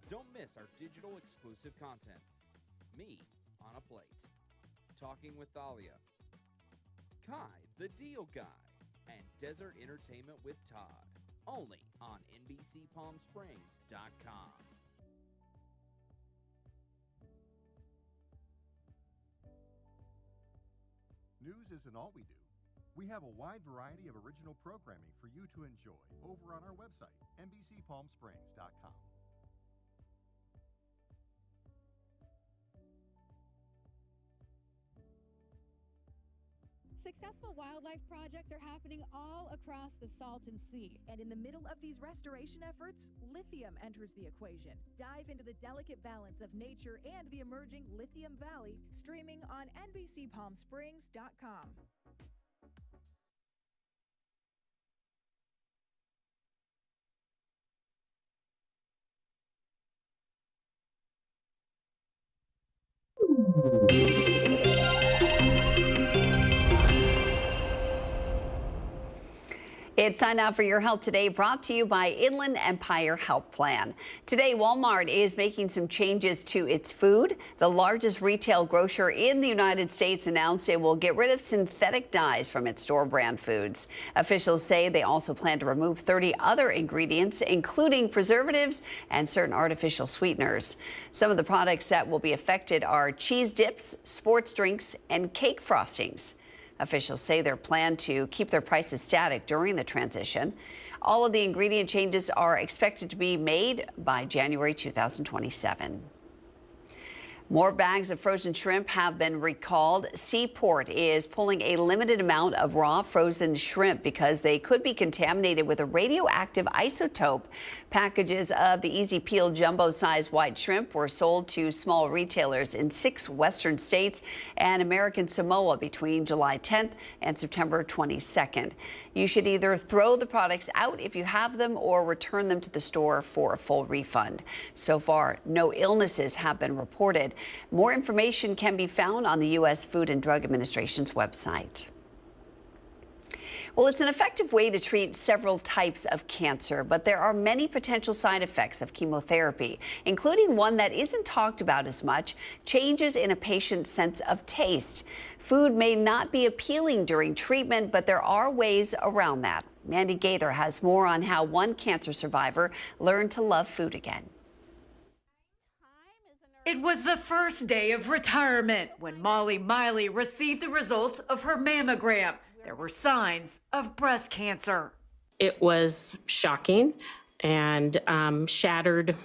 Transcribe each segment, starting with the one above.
Don't miss our digital exclusive content. Me on a Plate, Talking with Thalia, Kai the Deal Guy, and Desert Entertainment with Todd. Only on NBCPalmSprings.com. News isn't all we do. We have a wide variety of original programming for you to enjoy over on our website, NBCPalmSprings.com. Successful wildlife projects are happening all across the Salton Sea. And in the middle of these restoration efforts, lithium enters the equation. Dive into the delicate balance of nature and the emerging Lithium Valley, streaming on NBCPalmSprings.com. It's time now for Your Health Today, brought to you by Inland Empire Health Plan. Today, Walmart is making some changes to its food. The largest retail grocer in the United States announced it will get rid of synthetic dyes from its store brand foods. Officials say they also plan to remove 30 other ingredients, including preservatives and certain artificial sweeteners. Some of the products that will be affected are cheese dips, sports drinks, and cake frostings. Officials say their plan to keep their prices static during the transition. All of the ingredient changes are expected to be made by January 2027. More bags of frozen shrimp have been recalled. Seaport is pulling a limited amount of raw frozen shrimp because they could be contaminated with a radioactive isotope. Packages of the Easy Peel jumbo-sized white shrimp were sold to small retailers in 6 western states and American Samoa between July 10th and September 22nd. You should either throw the products out if you have them or return them to the store for a full refund. So far, no illnesses have been reported. More information can be found on the U.S. Food and Drug Administration's website. Well, it's an effective way to treat several types of cancer, but there are many potential side effects of chemotherapy, including one that isn't talked about as much: changes in a patient's sense of taste. Food may not be appealing during treatment, but there are ways around that. Mandy Gaither has more on how one cancer survivor learned to love food again. It was the first day of retirement when Molly Miley received the results of her mammogram. There were signs of breast cancer. It was shocking and shattered,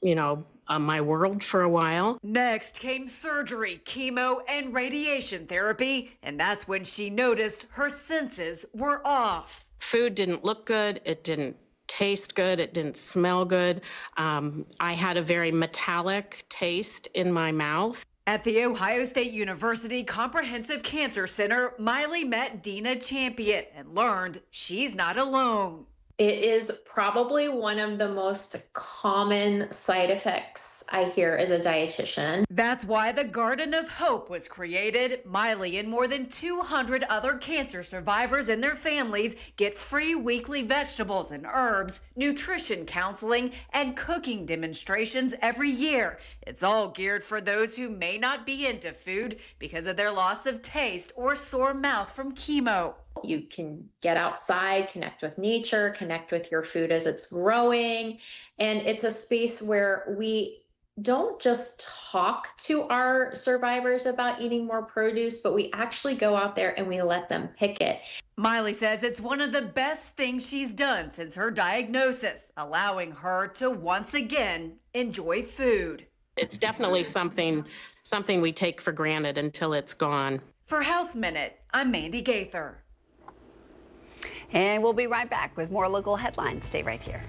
my world for a while. Next came surgery, chemo, and radiation therapy, and that's when she noticed her senses were off. Food didn't look good. It didn't taste good. It didn't smell good. I had a very metallic taste in my mouth. At the Ohio State University Comprehensive Cancer Center, Miley met Dina Champion and learned she's not alone. It is probably one of the most common side effects I hear as a dietitian. That's why the Garden of Hope was created. Miley and more than 200 other cancer survivors and their families get free weekly vegetables and herbs, nutrition counseling, and cooking demonstrations every year. It's all geared for those who may not be into food because of their loss of taste or sore mouth from chemo. You can get outside, connect with nature, connect with your food as it's growing. And it's a space where we don't just talk to our survivors about eating more produce, but we actually go out there and we let them pick it. Miley says it's one of the best things she's done since her diagnosis, allowing her to once again enjoy food. It's definitely something we take for granted until it's gone. For Health Minute, I'm Mandy Gaither. And we'll be right back with more local headlines. Stay right here.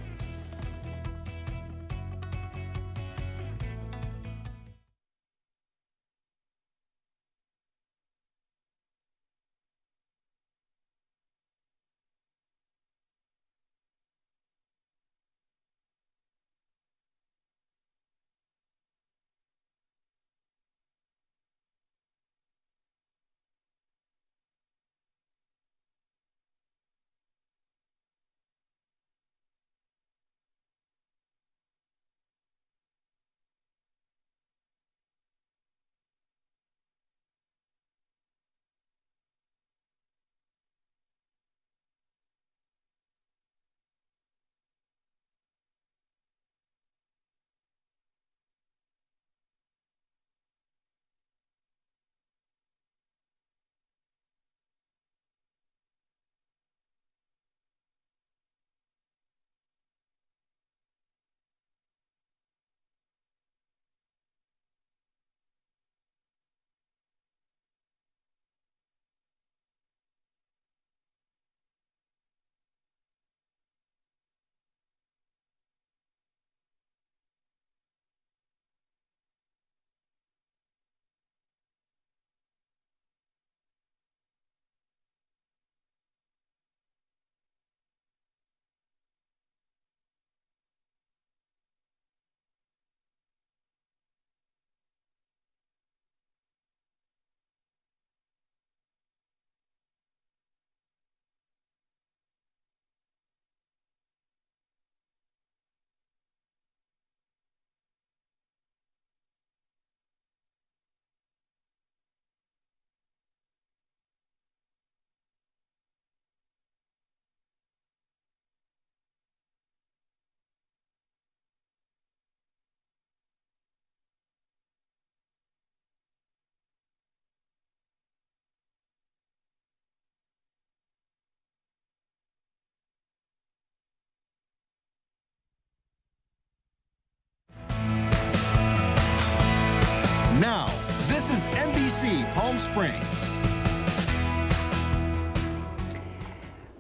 Springs.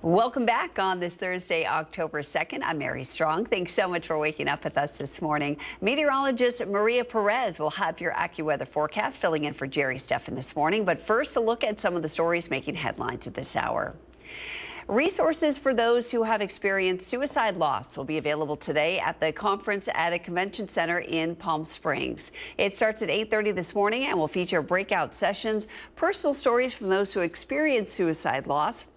Welcome back on this Thursday, October 2nd. I'm Mary Strong. Thanks so much for waking up with us this morning. Meteorologist Maria Perez will have your AccuWeather forecast, filling in for Jerry Steffen this morning. But first, a look at some of the stories making headlines at this hour. Resources for those who have experienced suicide loss will be available today at the conference at a convention center in Palm Springs. It starts at 8:30 this morning and will feature breakout sessions, personal stories from those who experienced suicide loss,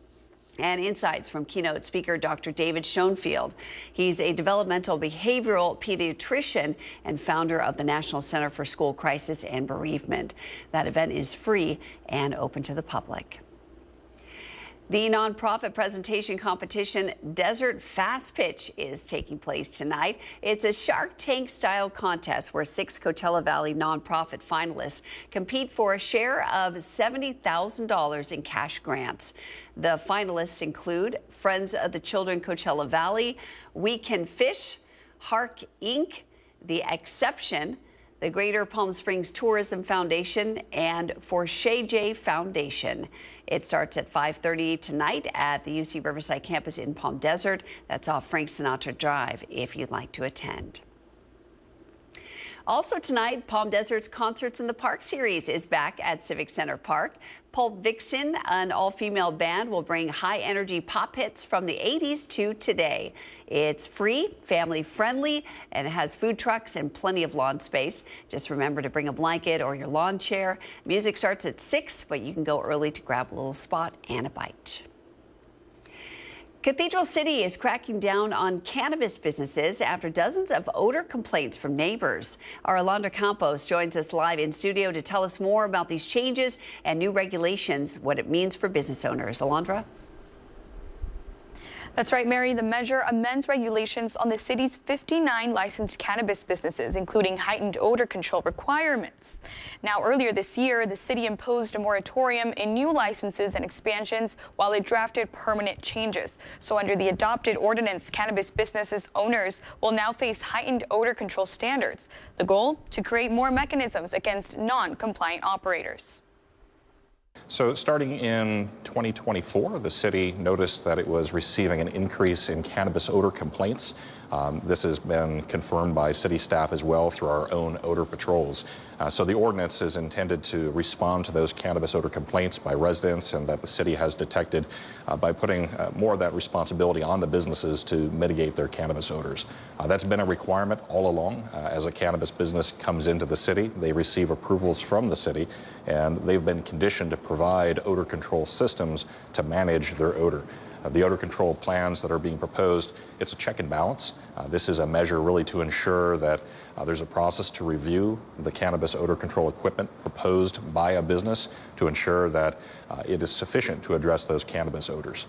and insights from keynote speaker Dr. David Schoenfield. He's a developmental behavioral pediatrician and founder of the National Center for School Crisis and Bereavement. That event is free and open to the public. The nonprofit presentation competition Desert Fast Pitch is taking place tonight. It's a Shark Tank style contest where 6 Coachella Valley nonprofit finalists compete for a share of $70,000 in cash grants. The finalists include Friends of the Children Coachella Valley, We Can Fish, Hark Inc., The Exception, the Greater Palm Springs Tourism Foundation, and For Shay J Foundation. It starts at 5:30 tonight at the UC Riverside campus in Palm Desert. That's off Frank Sinatra Drive if you'd like to attend. Also tonight, Palm Desert's Concerts in the Park series is back at Civic Center Park. Pulp Vixen, an all-female band, will bring high-energy pop hits from the 80s to today. It's free, family-friendly, and it has food trucks and plenty of lawn space. Just remember to bring a blanket or your lawn chair. Music starts at 6, but you can go early to grab a little spot and a bite. Cathedral City is cracking down on cannabis businesses after dozens of odor complaints from neighbors. Our Alondra Campos joins us live in studio to tell us more about these changes and new regulations, what it means for business owners. Alondra? That's right, Mary. The measure amends regulations on the city's 59 licensed cannabis businesses, including heightened odor control requirements. Now, earlier this year, the city imposed a moratorium in new licenses and expansions while it drafted permanent changes. So under the adopted ordinance, cannabis businesses owners will now face heightened odor control standards. The goal? To create more mechanisms against non-compliant operators. So starting in 2024, the city noticed that it was receiving an increase in cannabis odor complaints. This has been confirmed by city staff as well through our own odor patrols. So the ordinance is intended to respond to those cannabis odor complaints by residents and that the city has detected by putting more of that responsibility on the businesses to mitigate their cannabis odors. That's been a requirement all along. As a cannabis business comes into the city, they receive approvals from the city, and they've been conditioned to provide odor control systems to manage their odor. The odor control plans that are being proposed, it's a check and balance. This is a measure really to ensure that there's a process to review the cannabis odor control equipment proposed by a business to ensure that it is sufficient to address those cannabis odors.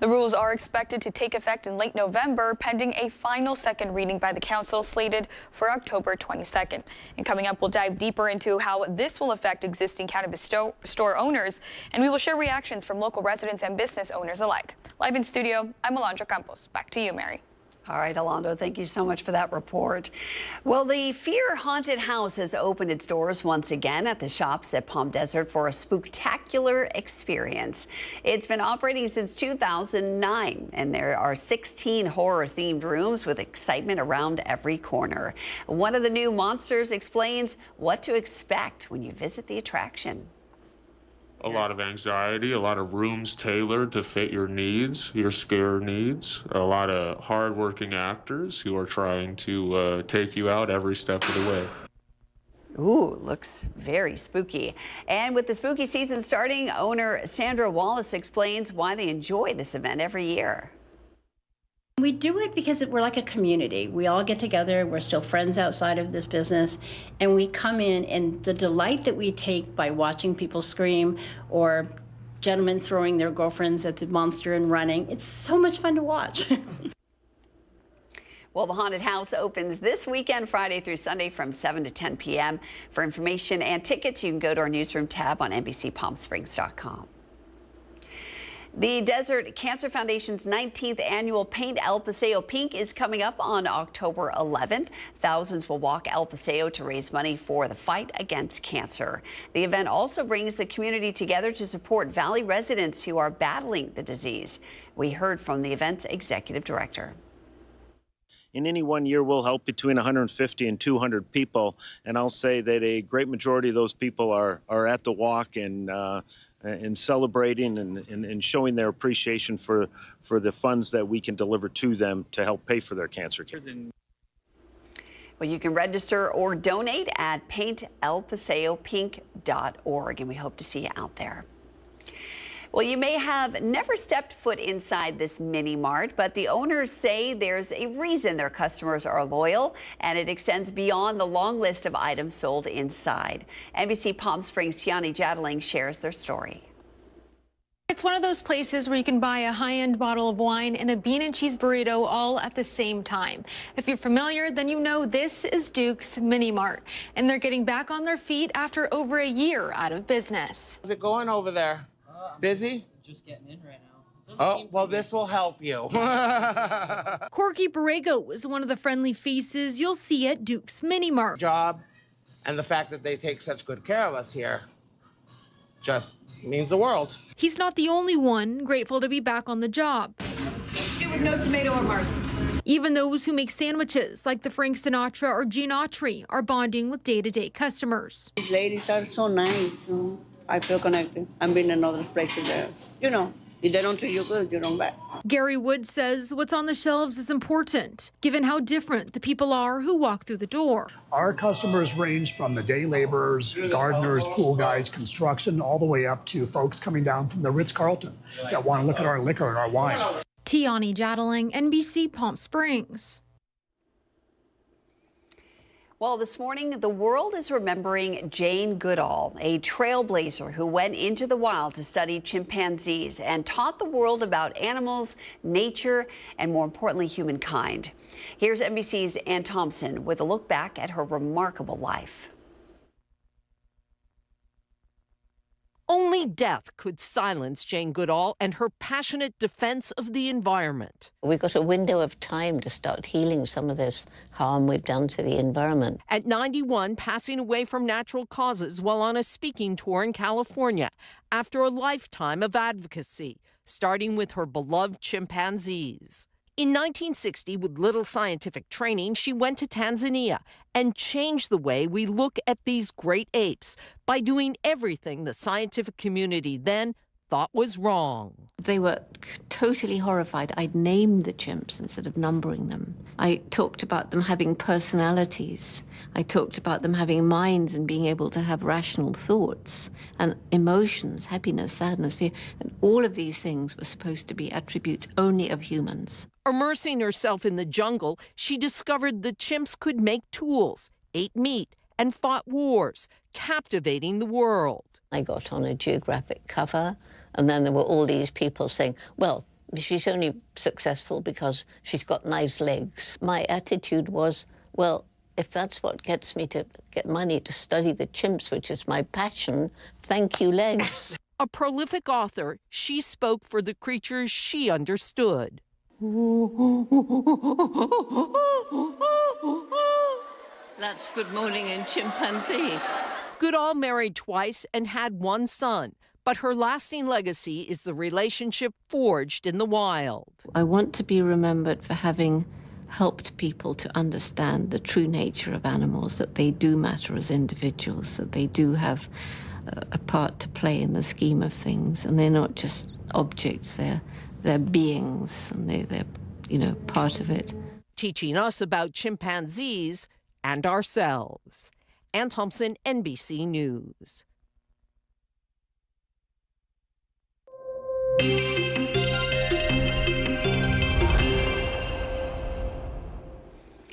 The rules are expected to take effect in late November, pending a final second reading by the council slated for October 22nd. And coming up, we'll dive deeper into how this will affect existing cannabis store owners, and we will share reactions from local residents and business owners alike. Live in studio, I'm Alondra Campos. Back to you, Mary. All right, Alondra, thank you so much for that report. Well, the Fear Haunted House has opened its doors once again at the shops at Palm Desert for a spooktacular experience. It's been operating since 2009, and there are 16 horror-themed rooms with excitement around every corner. One of the new monsters explains what to expect when you visit the attraction. A lot of anxiety, a lot of rooms tailored to fit your needs, your scare needs, a lot of hardworking actors who are trying to take you out every step of the way. Ooh, looks very spooky. And with the spooky season starting, owner Sandra Wallace explains why they enjoy this event every year. We do it because we're like a community. We all get together. We're still friends outside of this business. And we come in, and the delight that we take by watching people scream or gentlemen throwing their girlfriends at the monster and running, it's so much fun to watch. Well, the Haunted House opens this weekend, Friday through Sunday from 7 to 10 p.m. For information and tickets, you can go to our newsroom tab on NBCPalmSprings.com. The Desert Cancer Foundation's 19th annual Paint El Paseo Pink is coming up on October 11th. Thousands will walk El Paseo to raise money for the fight against cancer. The event also brings the community together to support Valley residents who are battling the disease. We heard from the event's executive director. In any one year, we'll help between 150 and 200 people, and I'll say that a great majority of those people are at the walk and celebrating and showing their appreciation for the funds that we can deliver to them to help pay for their cancer care. Well, you can register or donate at paintelpaseopink.org, and we hope to see you out there. Well, you may have never stepped foot inside this mini mart, but the owners say there's a reason their customers are loyal, and it extends beyond the long list of items sold inside. NBC Palm Springs' Tiani Jadaling shares their story. It's one of those places where you can buy a high-end bottle of wine and a bean and cheese burrito all at the same time. If you're familiar, then you know this is Duke's Mini Mart, and they're getting back on their feet after over a year out of business. How's it going over there? Busy? Just getting in right now. Oh, well, this will help you. Corky Borrego is one of the friendly faces you'll see at Duke's Mini Mart. Job and the fact that they take such good care of us here just means the world. He's not the only one grateful to be back on the job. Two with no tomato or mark. Even those who make sandwiches, like the Frank Sinatra or Gene Autry, are bonding with day-to-day customers. These ladies are so nice. I feel connected. I've been in other places there. You know, if they don't treat you good, you don't back. Gary Wood says what's on the shelves is important, given how different the people are who walk through the door. Our customers range from the day laborers, gardeners, pool guys, construction, all the way up to folks coming down from the Ritz-Carlton that want to look at our liquor and our wine. Tiani Jadaling, NBC Palm Springs. Well, this morning, the world is remembering Jane Goodall, a trailblazer who went into the wild to study chimpanzees and taught the world about animals, nature, and more importantly, humankind. Here's NBC's Ann Thompson with a look back at her remarkable life. Only death could silence Jane Goodall and her passionate defense of the environment. We've got a window of time to start healing some of this harm we've done to the environment. At 91, passing away from natural causes while on a speaking tour in California after a lifetime of advocacy, starting with her beloved chimpanzees. In 1960, with little scientific training, she went to Tanzania and changed the way we look at these great apes by doing everything the scientific community then thought was wrong. They were totally horrified. I'd named the chimps instead of numbering them. I talked about them having personalities. I talked about them having minds and being able to have rational thoughts and emotions, happiness, sadness, fear. And all of these things were supposed to be attributes only of humans. Immersing herself in the jungle, she discovered the chimps could make tools, ate meat, and fought wars, captivating the world. I got on a Geographic cover, and then there were all these people saying, well, she's only successful because she's got nice legs. My attitude was, well, if that's what gets me to get money to study the chimps, which is my passion, thank you, legs. A prolific author, she spoke for the creatures she understood. That's good morning in chimpanzee. Goodall married twice and had one son, but her lasting legacy is the relationship forged in the wild. I want to be remembered for having helped people to understand the true nature of animals, that they do matter as individuals, that they do have a part to play in the scheme of things, and they're not just objects, they're beings, and they're part of it. Teaching us about chimpanzees and ourselves. Ann Thompson, NBC News.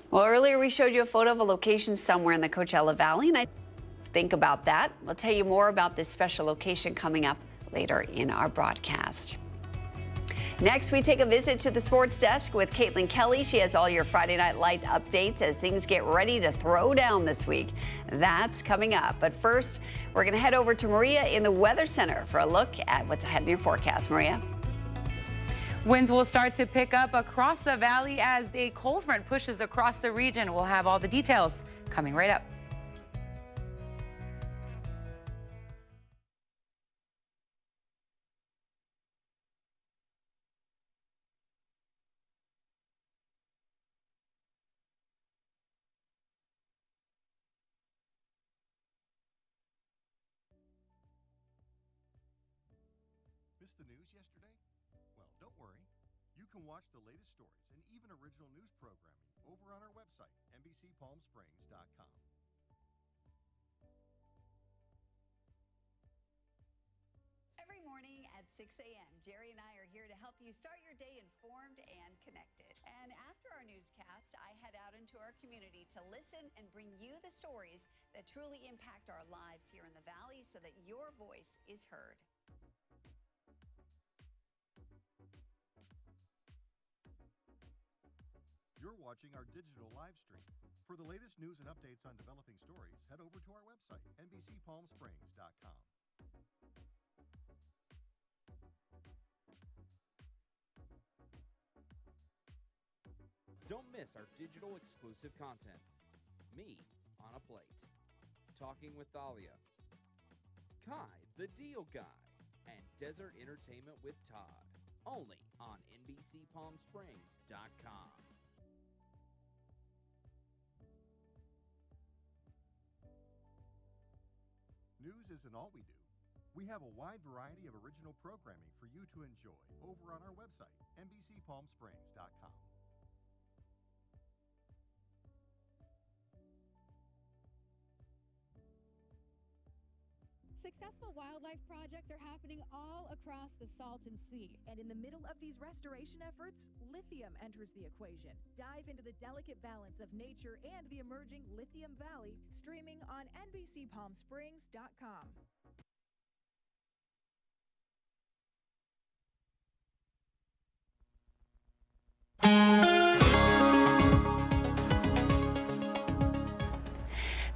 Well, earlier we showed you a photo of a location somewhere in the Coachella Valley, and I think about that. We'll tell you more about this special location coming up later in our broadcast. Next, we take a visit to the sports desk with Caitlin Kelly. She has all your Friday Night Light updates as things get ready to throw down this week. That's coming up. But first, we're going to head over to Maria in the Weather Center for a look at what's ahead in your forecast. Maria? Winds will start to pick up across the valley as a cold front pushes across the region. We'll have all the details coming right up. Missed the news yesterday? Well, don't worry. You can watch the latest stories and even original news programming over on our website, NBCPalmSprings.com. Every morning at 6 a.m., Jerry and I are here to help you start your day informed and connected. And after our newscast, I head out into our community to listen and bring you the stories that truly impact our lives here in the Valley so that your voice is heard. You're watching our digital live stream. For the latest news and updates on developing stories, head over to our website, NBCPalmSprings.com. Don't miss our digital exclusive content. Me on a Plate, Talking with Thalia, Kai the Deal Guy, and Desert Entertainment with Todd. Only on NBCPalmSprings.com. News isn't all we do. We have a wide variety of original programming for you to enjoy over on our website, NBCPalmSprings.com. Successful wildlife projects are happening all across the Salton Sea. And in the middle of these restoration efforts, lithium enters the equation. Dive into the delicate balance of nature and the emerging Lithium Valley, streaming on NBCPalmSprings.com.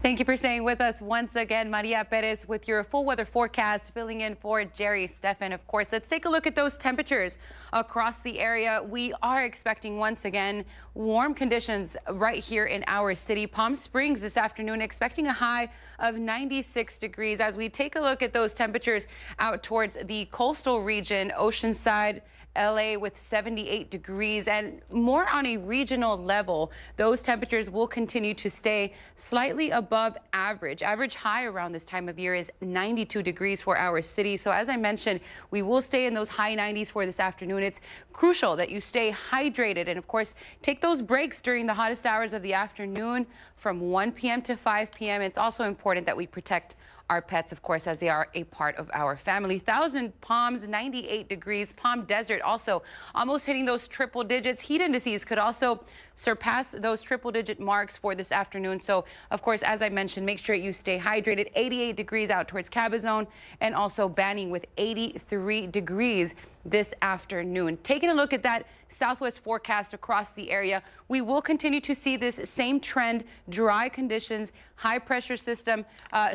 Thank you for staying with us once again. Maria Perez with your full weather forecast, filling in for Jerry Stefan. Of course, let's take a look at those temperatures across the area. We are expecting once again warm conditions right here in our city. Palm Springs this afternoon, expecting a high of 96 degrees. As we take a look at those temperatures out towards the coastal region, Oceanside, LA with 78 degrees, and more on a regional level, those temperatures will continue to stay slightly above average. Average high around this time of year is 92 degrees for our city. So as I mentioned, we will stay in those high 90s for this afternoon. It's crucial that you stay hydrated and of course take those breaks during the hottest hours of the afternoon from 1 p.m. to 5 p.m. It's also important that we protect our pets, of course, as they are a part of our family. Thousand Palms, 98 degrees. Palm Desert also almost hitting those triple digits. Heat indices could also surpass those triple digit marks for this afternoon. So, of course, as I mentioned, make sure you stay hydrated. 88 degrees out towards Cabazon, and also Banning with 83 degrees this afternoon. Taking a look at that southwest forecast across the area, we will continue to see this same trend, dry conditions, high pressure system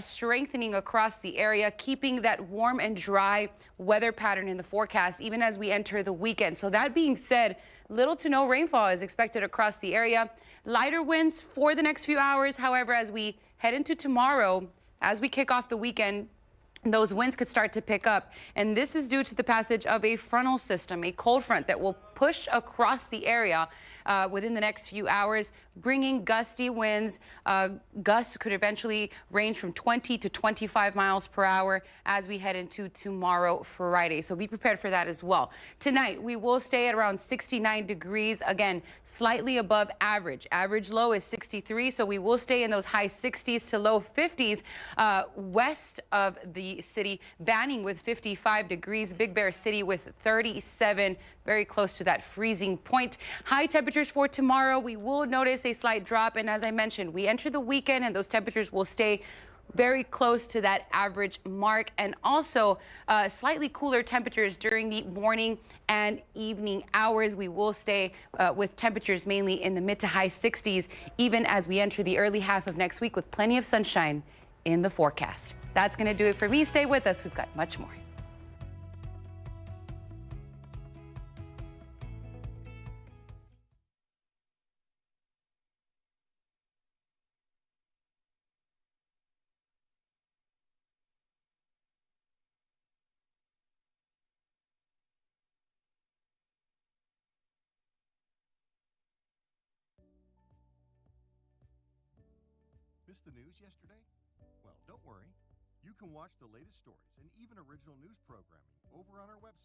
strengthening across the area, keeping that warm and dry weather pattern in the forecast even as we enter the weekend. So that being said, little to no rainfall is expected across the area. Lighter winds for the next few hours. However, as we head into tomorrow, as we kick off the weekend, those winds could start to pick up, and this is due to the passage of a frontal system, a cold front that will push across the area within the next few hours, bringing gusty winds. Gusts could eventually range from 20 to 25 miles per hour as we head into tomorrow, Friday. So be prepared for that as well. Tonight, we will stay at around 69 degrees. Again, slightly above average. Average low is 63, so we will stay in those high 60s to low 50s west of the city. Banning with 55 degrees. Big Bear City with 37, very close to that freezing point. High temperatures for tomorrow. We will notice a slight drop, and as I mentioned, we enter the weekend and those temperatures will stay very close to that average mark, and also slightly cooler temperatures during the morning and evening hours. We will stay with temperatures mainly in the mid to high 60s even as we enter the early half of next week with plenty of sunshine in the forecast. That's going to do it for me. Stay with us. We've got much more. Missed the news yesterday? Well, don't worry. You can watch the latest stories and even original news programming over on our website.